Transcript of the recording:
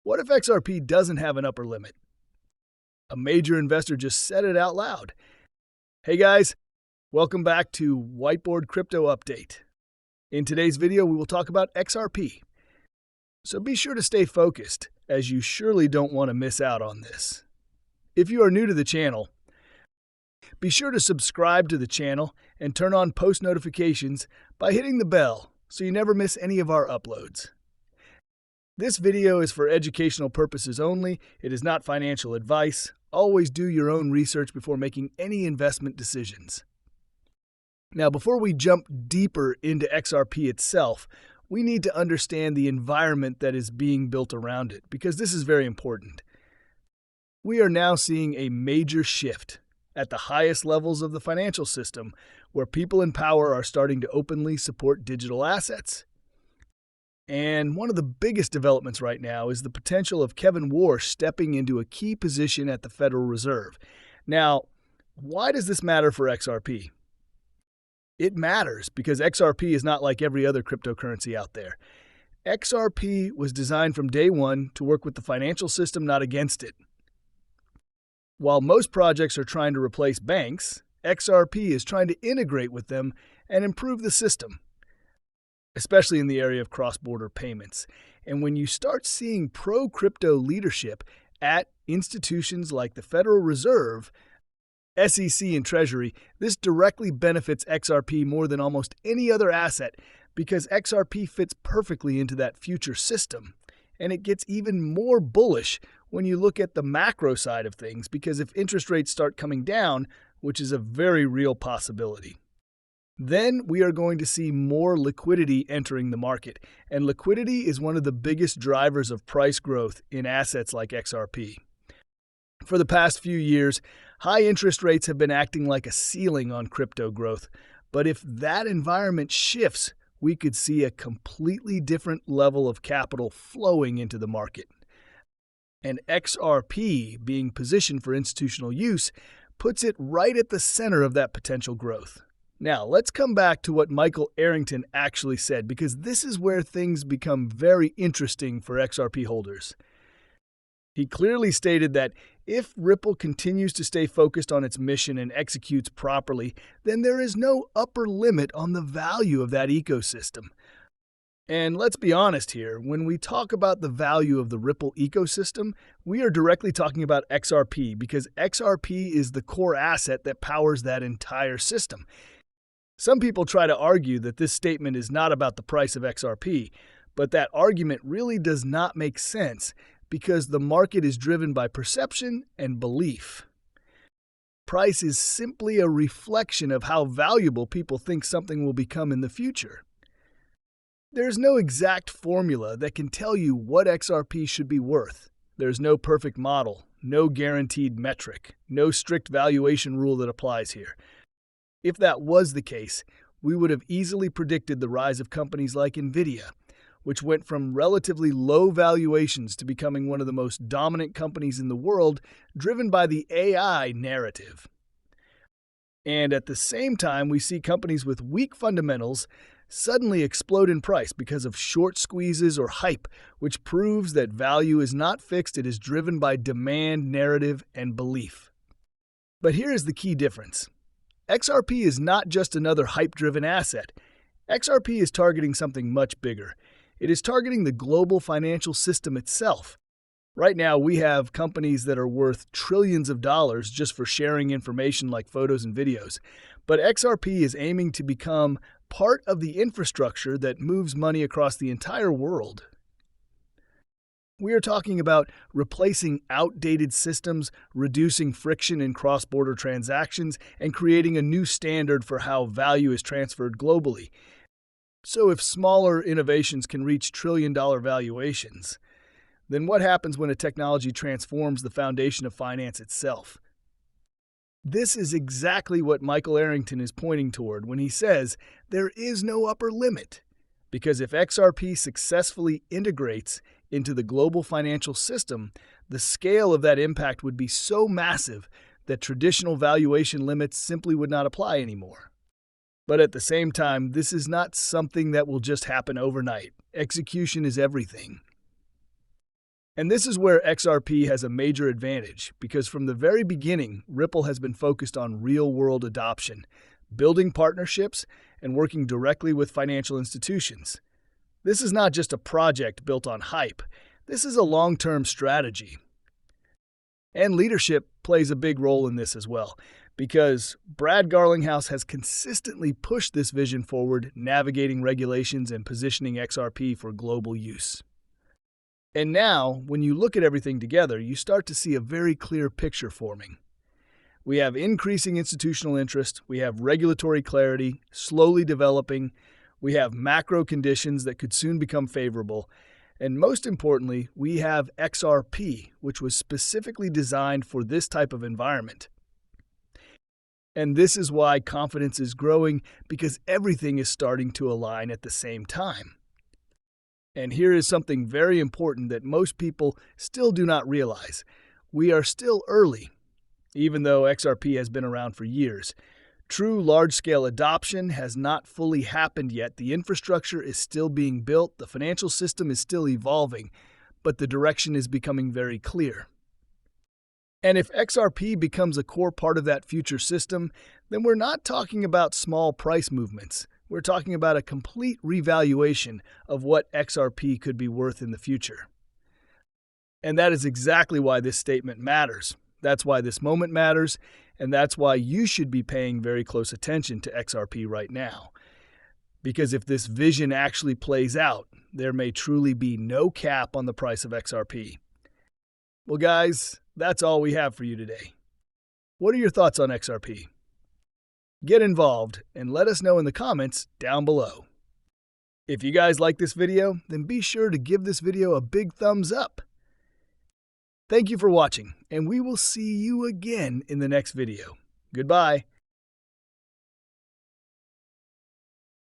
What if XRP doesn't have an upper limit? A major investor just said it out loud. Hey guys, welcome back to Whiteboard Crypto Update. In today's video, we will talk about XRP. So be sure to stay focused, as you surely don't want to miss out on this. If you are new to the channel, be sure to subscribe to the channel and turn on post notifications by hitting the bell so you never miss any of our uploads. This video is for educational purposes only. It is not financial advice. Always do your own research before making any investment decisions. Now, before we jump deeper into XRP itself, we need to understand the environment that is being built around it, because this is very important. We are now seeing a major shift at the highest levels of the financial system, where people in power are starting to openly support digital assets. And one of the biggest developments right now is the potential of Kevin Warsh stepping into a key position at the Federal Reserve. Now, why does this matter for XRP? It matters because XRP is not like every other cryptocurrency out there. XRP was designed from day one to work with the financial system, not against it. While most projects are trying to replace banks, XRP is trying to integrate with them and improve the system, especially in the area of cross-border payments. And when you start seeing pro-crypto leadership at institutions like the Federal Reserve, SEC, and Treasury, this directly benefits XRP more than almost any other asset because XRP fits perfectly into that future system. And it gets even more bullish when you look at the macro side of things, because if interest rates start coming down, which is a very real possibility, then we are going to see more liquidity entering the market. And liquidity is one of the biggest drivers of price growth in assets like XRP. For the past few years, high interest rates have been acting like a ceiling on crypto growth. But if that environment shifts, we could see a completely different level of capital flowing into the market. And XRP, being positioned for institutional use, puts it right at the center of that potential growth. Now, let's come back to what Michael Arrington actually said, because this is where things become very interesting for XRP holders. He clearly stated that if Ripple continues to stay focused on its mission and executes properly, then there is no upper limit on the value of that ecosystem. And let's be honest here, when we talk about the value of the Ripple ecosystem, we are directly talking about XRP, because XRP is the core asset that powers that entire system. Some people try to argue that this statement is not about the price of XRP, but that argument really does not make sense because the market is driven by perception and belief. Price is simply a reflection of how valuable people think something will become in the future. There's no exact formula that can tell you what XRP should be worth. There's no perfect model, no guaranteed metric, no strict valuation rule that applies here. If that was the case, we would have easily predicted the rise of companies like Nvidia, which went from relatively low valuations to becoming one of the most dominant companies in the world, driven by the AI narrative. And at the same time, we see companies with weak fundamentals suddenly explode in price because of short squeezes or hype, which proves that value is not fixed, it is driven by demand, narrative, and belief. But here is the key difference. XRP is not just another hype-driven asset. XRP is targeting something much bigger. It is targeting the global financial system itself. Right now, we have companies that are worth trillions of dollars just for sharing information like photos and videos. But XRP is aiming to become part of the infrastructure that moves money across the entire world. We are talking about replacing outdated systems, reducing friction in cross-border transactions, and creating a new standard for how value is transferred globally. So if smaller innovations can reach trillion-dollar valuations, then what happens when a technology transforms the foundation of finance itself? This is exactly what Michael Arrington is pointing toward when he says there is no upper limit. Because if XRP successfully integrates into the global financial system, the scale of that impact would be so massive that traditional valuation limits simply would not apply anymore. But at the same time, this is not something that will just happen overnight. Execution is everything. And this is where XRP has a major advantage, because from the very beginning, Ripple has been focused on real-world adoption, building partnerships, and working directly with financial institutions. This is not just a project built on hype. This is a long-term strategy. And leadership plays a big role in this as well, because Brad Garlinhouse has consistently pushed this vision forward, navigating regulations and positioning XRP for global use. And now, when you look at everything together, you start to see a very clear picture forming. We have increasing institutional interest, we have regulatory clarity, slowly developing, we have macro conditions that could soon become favorable, and most importantly, we have XRP, which was specifically designed for this type of environment. And this is why confidence is growing, because everything is starting to align at the same time. And here is something very important that most people still do not realize. We are still early, even though XRP has been around for years. True large-scale adoption has not fully happened yet. The infrastructure is still being built, the financial system is still evolving, but the direction is becoming very clear. And if XRP becomes a core part of that future system, then we're not talking about small price movements. We're talking about a complete revaluation of what XRP could be worth in the future. And that is exactly why this statement matters. That's why this moment matters, and that's why you should be paying very close attention to XRP right now. Because if this vision actually plays out, there may truly be no cap on the price of XRP. Well, guys, that's all we have for you today. What are your thoughts on XRP? Get involved and let us know in the comments down below. If you guys like this video, then be sure to give this video a big thumbs up. Thank you for watching, and we will see you again in the next video. Goodbye.